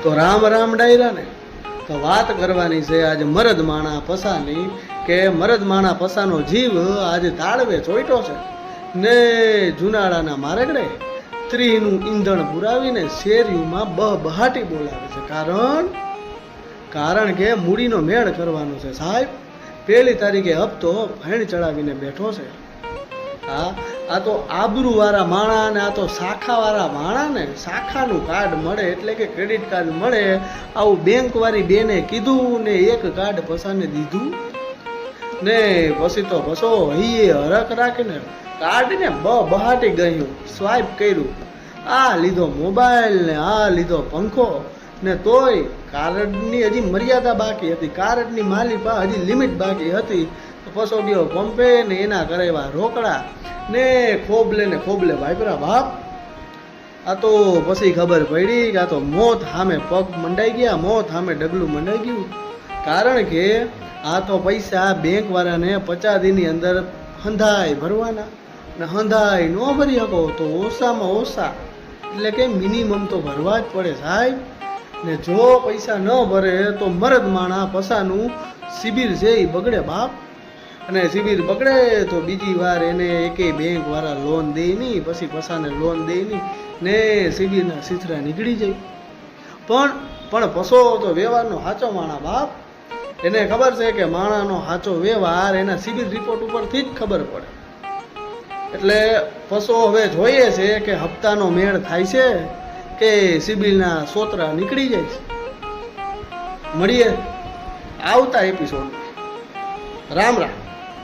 તો રામ રામ ડાયરા ને તો વાત કરવાની છે આજે મરદ માણા પસાની કે મરદ માણા પસાનો જીવ આજે તાળવે ચોઈટો છે ને જુનાળાના મારગડે ત્રીનું ઈંધણ પુરાવીને શેરીઓમાં બહાટી બોલાવે છે કારણ કે મૂડીનો મેળ કરવાનો છે સાહેબ. 1 તારીખે હપ્તો ફેણ ચડાવીને બેઠો છે. આ તો આબરૂવાળા માણા ને આ તો શાખાવાળા માણા ને શાખાનું કાર્ડ મળે એટલે કે ક્રેડિટ કાર્ડ મળે. આવું બેંકવાળી બેને કીધું ને એક કાર્ડ પસાને દીધું ને પછી તો પછો હૈયે હરખ રાખીને કાર્ડ ને બહાટી ગયું, સ્વાઈપ કર્યું, આ લીધો મોબાઈલ ને આ લીધો પંખો ને તોય કાર્ડની હજી મર્યાદા બાકી હતી, કાર્ડની માલી પા હજી લિમિટ બાકી હતી. તો પછો ગયો પંપે ને એના કરાવ્યા રોકડા ને ખોબલે વાપરા બાપ. આ તો પછી ખબર પડી કે આ તો મોત સામે પગ મંડાઈ ગયા, મોત સામે ડગલું મંડાઈ ગયું. કારણ કે આ તો પૈસા બેંક વાળાને 50 દીની અંદર હંધાઈ ભરવાના ને હંધાઈ ન ભરી શકો તો ઓછામાં ઓછા એટલે કે મિનિમમ તો ભરવા જ પડે સાહેબ. ને જો પૈસા ન ભરે તો મરદ માણા પસાનું શિબિર છે એ બગડે બાપ. અને શિબિર બગડે તો બીજી વાર એને એકેય બેંક વાળા લોન દે નહીં, પછી પસાને લોન દે નહીં ને શિબિરના સીથરા નીકળી જાય. પણ પસો તો વ્યવહારનો સાચો માણા બાપ. એને ખબર છે કે માણાનો સાચો વ્યવહાર એના શિબિર રિપોર્ટ ઉપરથી જ ખબર પડે. એટલે પસો હવે જોઈએ છે કે હપ્તાનો મેળ થાય છે કે શિબિરના સોતરા નીકળી જાય છે. મળીએ આવતા એપિસોડ. રામ રામ.